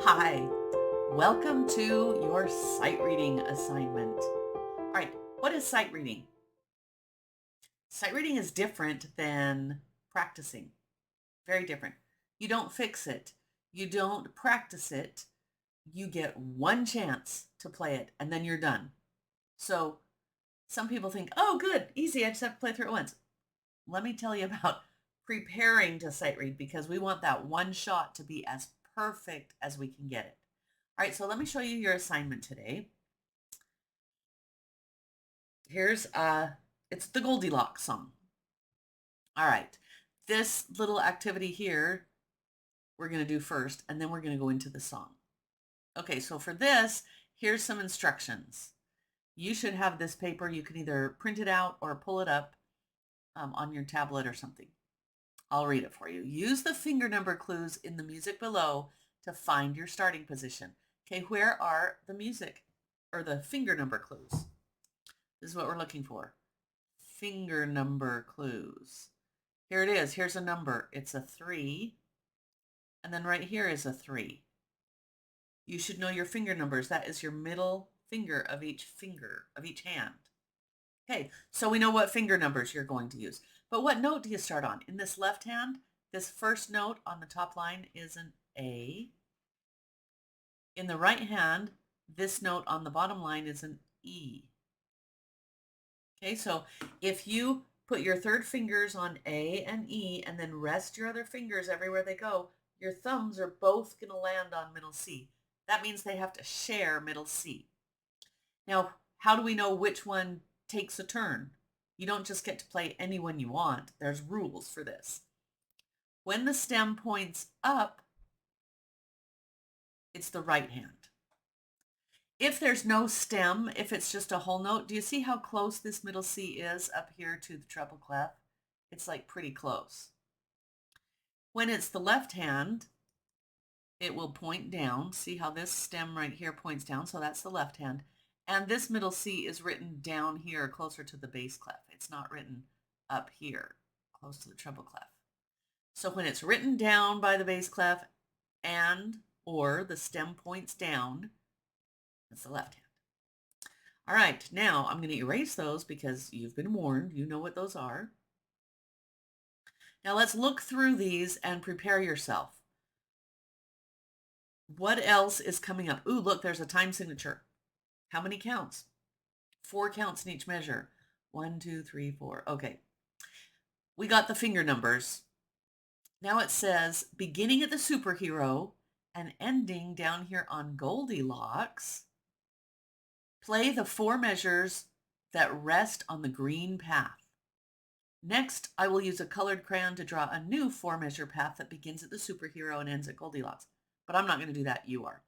Hi, welcome to your sight reading assignment. All right, what is sight reading? Sight reading is different than practicing, very different. You don't fix it, you don't practice it, you get one chance to play it and then you're done. So some people think, oh, good, easy, I just have to play through it once. Let me tell you about preparing to sight read because we want that one shot to be as perfect as we can get it. All right, so let me show you your assignment today. Here's it's the Goldilocks song. All right, this little activity here we're going to do first, and then we're going to go into the song. Okay, so for this, here's some instructions. You should have this paper. You can either print it out or pull it up on your tablet or something. I'll read it for you. Use the finger number clues in the music below to find your starting position. Okay, where are the music or the finger number clues? This is what we're looking for. Finger number clues. Here it is. Here's a number. It's a 3. And then right here is a 3. You should know your finger numbers. That is your middle finger of each hand. Okay, so we know what finger numbers you're going to use. But what note do you start on? In this left hand, this first note on the top line is an A. In the right hand, this note on the bottom line is an E. Okay, so if you put your third fingers on A and E and then rest your other fingers everywhere they go, your thumbs are both going to land on middle C. That means they have to share middle C. Now, how do we know which one takes a turn? You don't just get to play any one you want. There's rules for this. When the stem points up, it's the right hand. If there's no stem, if it's just a whole note, do you see how close this middle C is up here to the treble clef? It's like pretty close. When it's the left hand, it will point down. See how this stem right here points down? So that's the left hand. And this middle C is written down here closer to the bass clef. It's not written up here, close to the treble clef. So when it's written down by the bass clef and or the stem points down, that's the left hand. All right, now I'm going to erase those because you've been warned. You know what those are. Now let's look through these and prepare yourself. What else is coming up? Ooh, look, there's a time signature. How many counts? 4 counts in each measure. 1, 2, 3, 4. Okay. We got the finger numbers. Now it says beginning at the superhero and ending down here on Goldilocks. Play the 4 measures that rest on the green path. Next, I will use a colored crayon to draw a new 4-measure path that begins at the superhero and ends at Goldilocks. But I'm not going to do that. You are.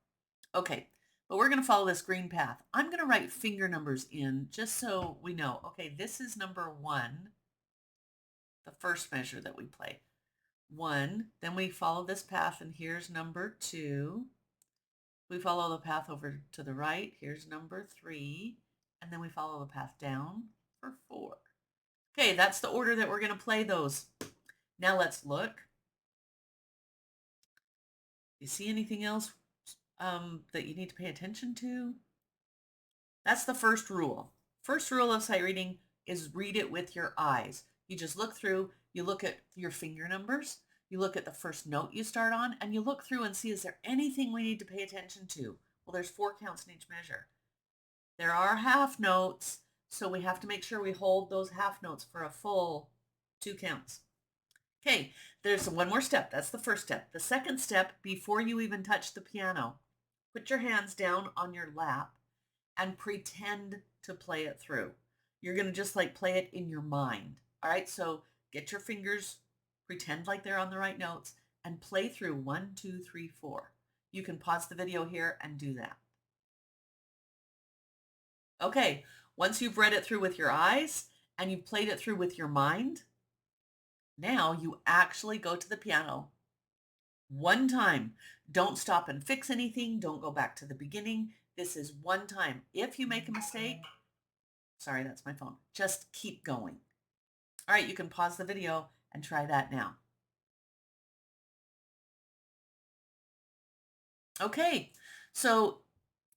Okay, but we're going to follow this green path. I'm going to write finger numbers in just so we know. Okay, this is number 1, the first measure that we play. 1, then we follow this path, and here's number 2. We follow the path over to the right. Here's number 3. And then we follow the path down for 4. Okay, that's the order that we're going to play those. Now let's look. You see anything else that you need to pay attention to? That's the first rule. First rule of sight reading is read it with your eyes. You just look through, you look at your finger numbers, you look at the first note you start on, and you look through and see, is there anything we need to pay attention to? Well, there's 4 counts in each measure. There are half notes, so we have to make sure we hold those half notes for a full 2 counts. Okay, there's one more step. That's the first step. The second step, before you even touch the piano, put your hands down on your lap and pretend to play it through. You're going to just like play it in your mind. All right, so get your fingers, pretend like they're on the right notes, and play through 1, 2, 3, 4. You can pause the video here and do that. Okay, once you've read it through with your eyes and you've played it through with your mind, now you actually go to the piano one time. Don't stop and fix anything. Don't go back to the beginning. This is one time. If you make a mistake, sorry, that's my phone. Just keep going. All right, you can pause the video and try that now. Okay, so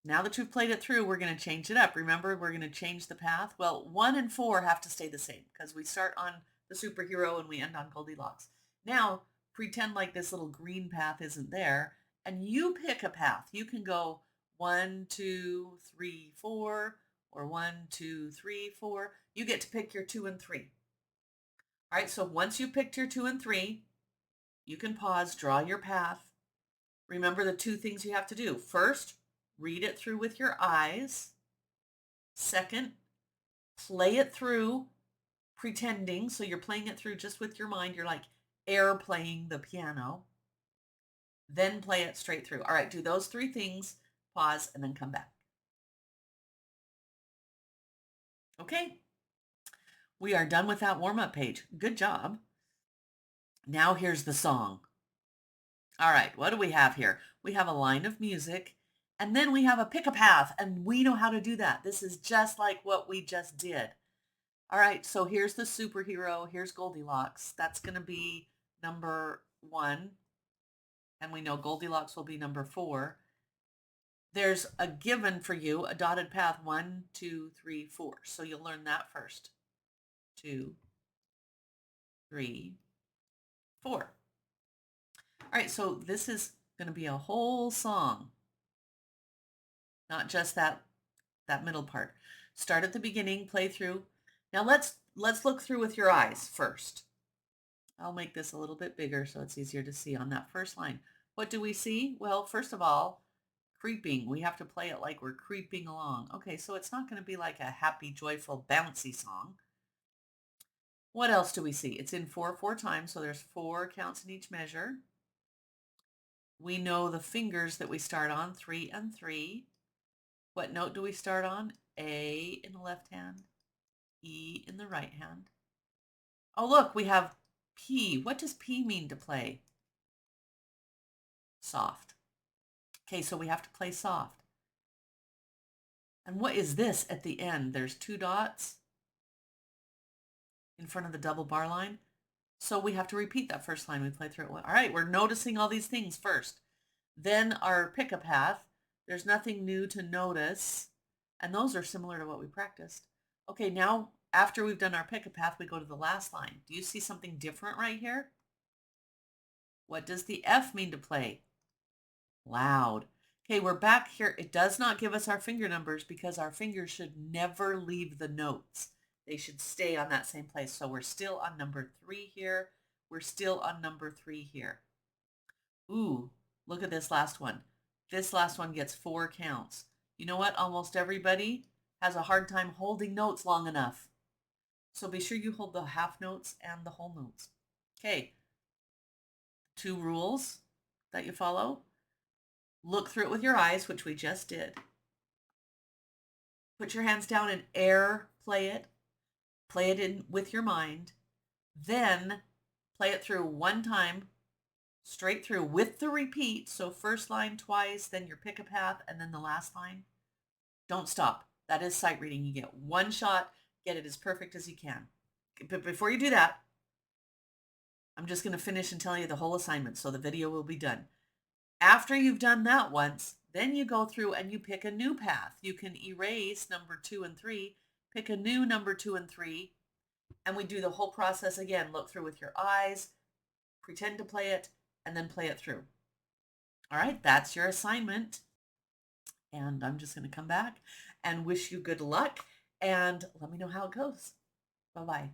now that you've played it through, we're going to change it up. Remember, we're going to change the path. Well, 1 and 4 have to stay the same because we start on the superhero and we end on Goldilocks. Now, pretend like this little green path isn't there, and you pick a path. You can go 1, 2, 3, 4, or 1, 2, 3, 4. You get to pick your 2 and 3. All right, so once you've picked your 2 and 3, you can pause, draw your path. Remember the 2 things you have to do. First, read it through with your eyes. Second, play it through pretending. So you're playing it through just with your mind. You're like air playing the piano. Then play it straight through. All right, do those 3 things, pause, and then come back. Okay, we are done with that warm-up page. Good job. Now here's the song. All right, what do we have here? We have a line of music, and then we have a pick a path, and we know how to do that. This is just like what we just did. All right, so here's the superhero. Here's Goldilocks. That's going to be number 1, and we know Goldilocks will be number 4. There's a given for you, a dotted path, 1, 2, 3, 4. So you'll learn that first. 2, 3, 4. All right, so this is going to be a whole song, not just that middle part. Start at the beginning, play through. Now let's look through with your eyes first. I'll make this a little bit bigger so it's easier to see on that first line. What do we see? Well, first of all, creeping. We have to play it like we're creeping along. Okay, so it's not going to be like a happy, joyful, bouncy song. What else do we see? It's in 4 times, so there's 4 counts in each measure. We know the fingers that we start on, 3 and 3. What note do we start on? A in the left hand, E in the right hand. Oh, look, we have P. What does P mean to play? Soft. Okay, so we have to play soft. And what is this at the end? There's 2 dots in front of the double bar line. So we have to repeat that first line we played through. All right, we're noticing all these things first. Then our pick a path. There's nothing new to notice. And those are similar to what we practiced. Okay, now after we've done our pick a path, we go to the last line. Do you see something different right here? What does the F mean to play? Loud. Okay, we're back here. It does not give us our finger numbers because our fingers should never leave the notes. They should stay on that same place. So we're still on number 3 here. We're still on number 3 here. Ooh, look at this last one. This last one gets 4 counts. You know what? Almost everybody has a hard time holding notes long enough. So be sure you hold the half notes and the whole notes. Okay, 2 rules that you follow. Look through it with your eyes, which we just did. Put your hands down and air play it. Play it in with your mind. Then play it through 1 time, straight through with the repeat. So first line twice, then your pick a path, and then the last line. Don't stop. That is sight reading. You get 1 shot, get it as perfect as you can. But before you do that, I'm just going to finish and tell you the whole assignment, so the video will be done. After you've done that once, then you go through and you pick a new path. You can erase number 2 and 3, pick a new number 2 and 3, and we do the whole process again. Look through with your eyes, pretend to play it, and then play it through. All right, that's your assignment. And I'm just going to come back and wish you good luck and let me know how it goes. Bye-bye.